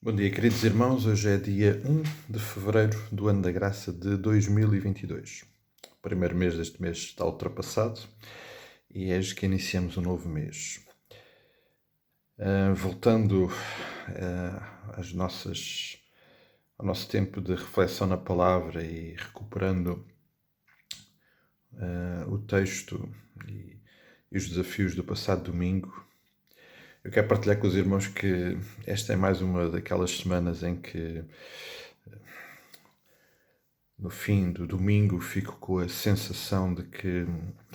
Bom dia, queridos irmãos. Hoje é dia 1 de fevereiro do ano da graça de 2022. O primeiro mês deste mês está ultrapassado e é hoje que iniciamos um novo mês. Voltando ao nosso tempo de reflexão na palavra e recuperando o texto e os desafios do passado domingo, eu quero partilhar com os irmãos que esta é mais uma daquelas semanas em que, no fim do domingo, fico com a sensação de que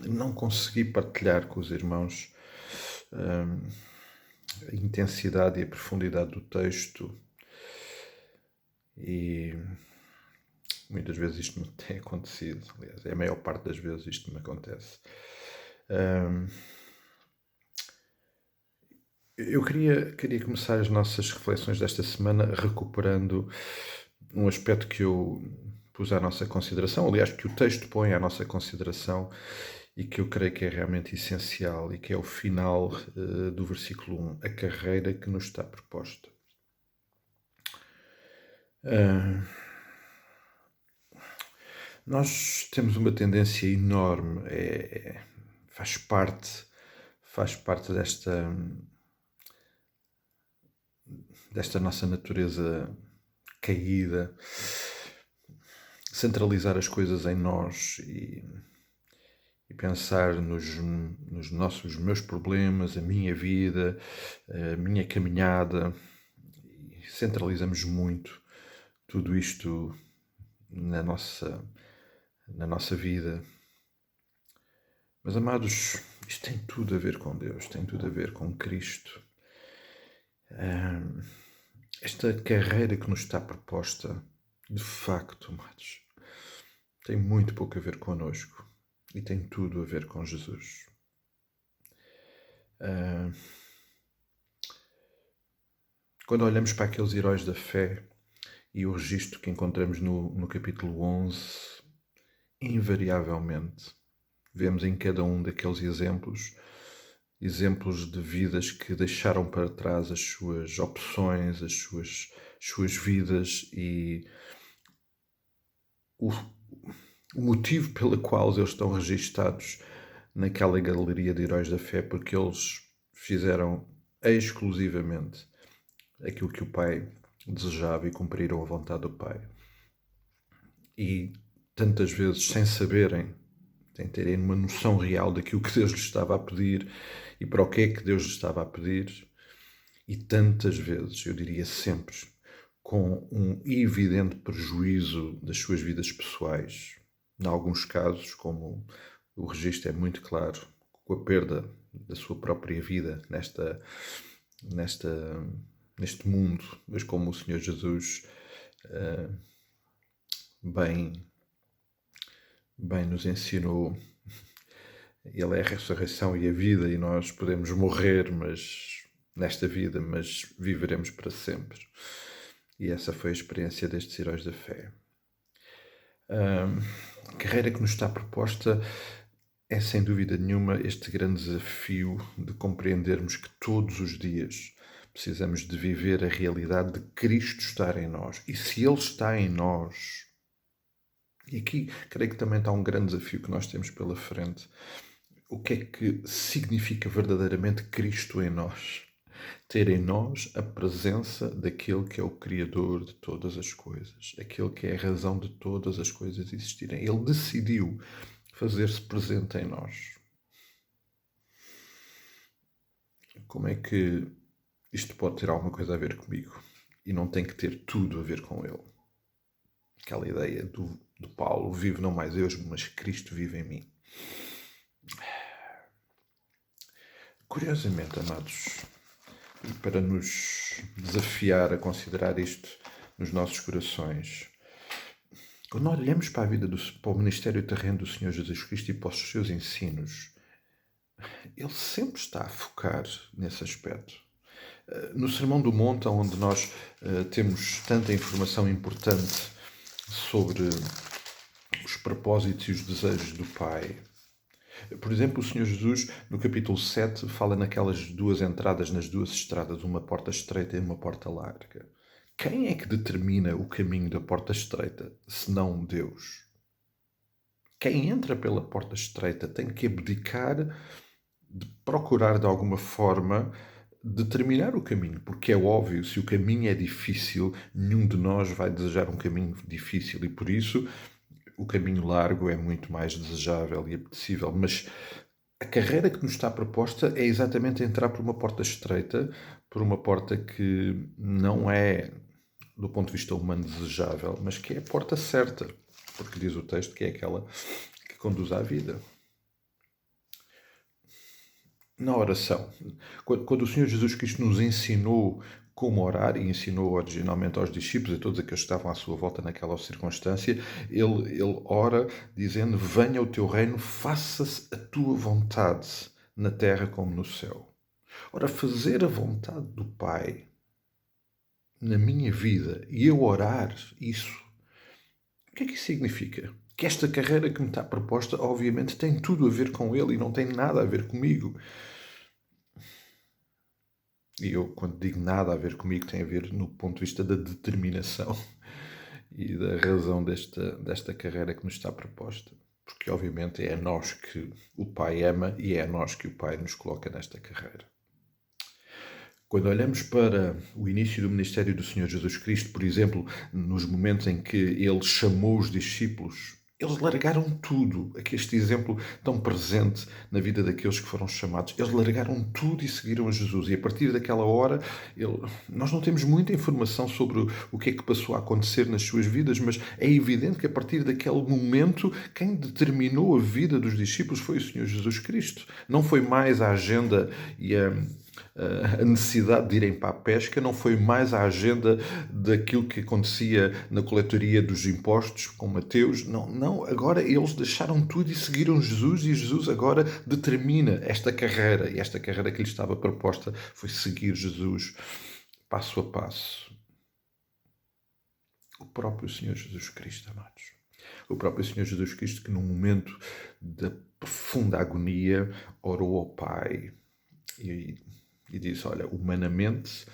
não consegui partilhar com os irmãos a intensidade e a profundidade do texto, e muitas vezes isto me tem acontecido. Aliás, é a maior parte das vezes isto me acontece. Eu queria começar as nossas reflexões desta semana recuperando um aspecto que eu pus à nossa consideração, aliás, que o texto põe à nossa consideração e que eu creio que é realmente essencial, e que é o final do versículo 1, a carreira que nos está proposta. Nós temos uma tendência enorme, faz parte desta nossa natureza caída, centralizar as coisas em nós e pensar nos meus problemas, a minha vida, a minha caminhada. E centralizamos muito tudo isto na nossa vida. Mas, amados, isto tem tudo a ver com Deus, tem tudo a ver com Cristo. Esta carreira que nos está proposta, de facto, amados, tem muito pouco a ver connosco e tem tudo a ver com Jesus. Quando olhamos para aqueles heróis da fé e o registro que encontramos no capítulo 11, invariavelmente vemos em cada um daqueles exemplos de vidas que deixaram para trás as suas opções, as suas vidas, e o motivo pelo qual eles estão registados naquela galeria de heróis da fé, porque eles fizeram exclusivamente aquilo que o Pai desejava e cumpriram a vontade do Pai. E tantas vezes, sem saberem, sem terem uma noção real daquilo que Deus lhes estava a pedir e para o que é que Deus lhes estava a pedir, e tantas vezes, eu diria sempre, com um evidente prejuízo das suas vidas pessoais. Em alguns casos, como o registro é muito claro, com a perda da sua própria vida neste mundo, mas como o Senhor Jesus bem nos ensinou, Ele é a ressurreição e a vida, e nós podemos morrer nesta vida, mas viveremos para sempre. E essa foi a experiência destes heróis da fé. A carreira que nos está proposta é, sem dúvida nenhuma, este grande desafio de compreendermos que todos os dias precisamos de viver a realidade de Cristo estar em nós. E se Ele está em nós, e aqui creio que também está um grande desafio que nós temos pela frente, o que é que significa verdadeiramente Cristo em nós? Ter em nós a presença daquele que é o Criador de todas as coisas, aquele que é a razão de todas as coisas existirem. Ele decidiu fazer-se presente em nós. Como é que isto pode ter alguma coisa a ver comigo? E não tem que ter tudo a ver com ele. Aquela ideia do Paulo: vive não mais eu, mas Cristo vive em mim. Curiosamente, amados, e para nos desafiar a considerar isto nos nossos corações, quando olhamos para a vida, para o ministério terreno do Senhor Jesus Cristo e para os seus ensinos, Ele sempre está a focar nesse aspecto. No Sermão do Monte, onde nós temos tanta informação importante sobre os propósitos e os desejos do Pai. Por exemplo, o Senhor Jesus, no capítulo 7, fala naquelas duas entradas nas duas estradas, uma porta estreita e uma porta larga. Quem é que determina o caminho da porta estreita, se não Deus? Quem entra pela porta estreita tem que abdicar de procurar de alguma forma determinar o caminho, porque é óbvio, se o caminho é difícil, nenhum de nós vai desejar um caminho difícil e por isso o caminho largo é muito mais desejável e apetecível, mas a carreira que nos está proposta é exatamente entrar por uma porta estreita, por uma porta que não é, do ponto de vista humano, desejável, mas que é a porta certa, porque diz o texto que é aquela que conduz à vida. Na oração, quando o Senhor Jesus Cristo nos ensinou como orar, e ensinou originalmente aos discípulos e a todos aqueles que estavam à sua volta naquela circunstância, ele ora dizendo: venha o teu reino, faça-se a tua vontade, na terra como no céu. Ora, fazer a vontade do Pai na minha vida e eu orar isso, o que é que isso significa? Que esta carreira que me está proposta, obviamente, tem tudo a ver com Ele e não tem nada a ver comigo. E eu, quando digo nada a ver comigo, tem a ver no ponto de vista da determinação e da razão desta carreira que nos está proposta. Porque, obviamente, é a nós que o Pai ama e é a nós que o Pai nos coloca nesta carreira. Quando olhamos para o início do ministério do Senhor Jesus Cristo, por exemplo, nos momentos em que Ele chamou os discípulos, eles largaram tudo. Aqui este exemplo tão presente na vida daqueles que foram chamados. Eles largaram tudo e seguiram a Jesus. E a partir daquela hora, nós não temos muita informação sobre o que é que passou a acontecer nas suas vidas, mas é evidente que a partir daquele momento, quem determinou a vida dos discípulos foi o Senhor Jesus Cristo. Não foi mais a agenda e a necessidade de irem para a pesca, não foi mais a agenda daquilo que acontecia na coletoria dos impostos com Mateus, não, agora eles deixaram tudo e seguiram Jesus e Jesus agora determina esta carreira e esta carreira que lhe estava proposta foi seguir Jesus passo a passo. O próprio Senhor Jesus Cristo, amados. O próprio Senhor Jesus Cristo que num momento de profunda agonia orou ao Pai e disse, olha, humanamente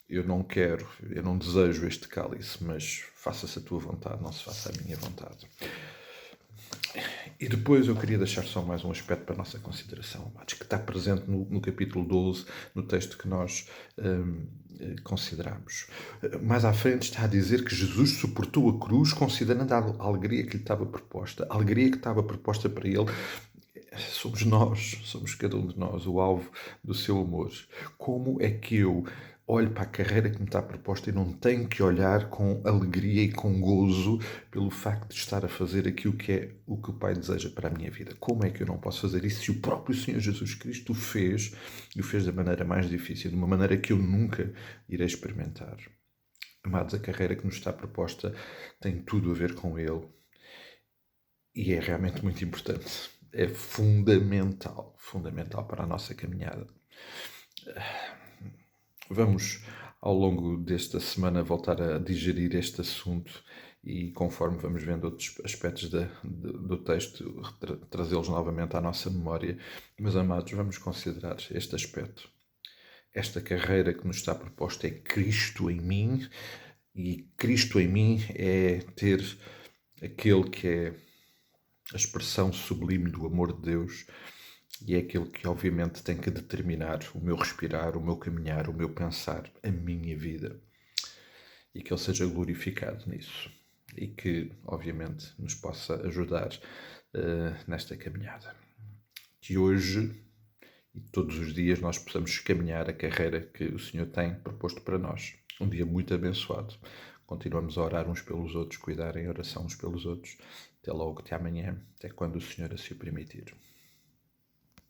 eu não desejo este cálice, mas faça-se a tua vontade, não se faça a minha vontade. E depois eu queria deixar só mais um aspecto para a nossa consideração, amados, que está presente no capítulo 12, no texto que nós consideramos. Mais à frente está a dizer que Jesus suportou a cruz considerando a alegria que lhe estava proposta. A alegria que estava proposta para ele somos nós, somos cada um de nós o alvo do seu amor. Como é que eu olho para a carreira que me está proposta e não tenho que olhar com alegria e com gozo pelo facto de estar a fazer aquilo que é o que o Pai deseja para a minha vida? Como é que eu não posso fazer isso se o próprio Senhor Jesus Cristo o fez e o fez da maneira mais difícil, de uma maneira que eu nunca irei experimentar? Amados, a carreira que nos está proposta tem tudo a ver com Ele e é realmente muito importante. É fundamental para a nossa caminhada. Vamos, ao longo desta semana, voltar a digerir este assunto e, conforme vamos vendo outros aspectos do texto, trazê-los novamente à nossa memória. Meus amados, vamos considerar este aspecto. Esta carreira que nos está proposta é Cristo em mim, e Cristo em mim é ter aquele que é a expressão sublime do amor de Deus e é aquilo que obviamente tem que determinar o meu respirar, o meu caminhar, o meu pensar, a minha vida, e que Ele seja glorificado nisso e que obviamente nos possa ajudar nesta caminhada. Que hoje e todos os dias nós possamos caminhar a carreira que o Senhor tem proposto para nós. Um dia muito abençoado. Continuamos a orar uns pelos outros, cuidar em oração uns pelos outros. Até logo, até amanhã, até quando o Senhor assim o permitir.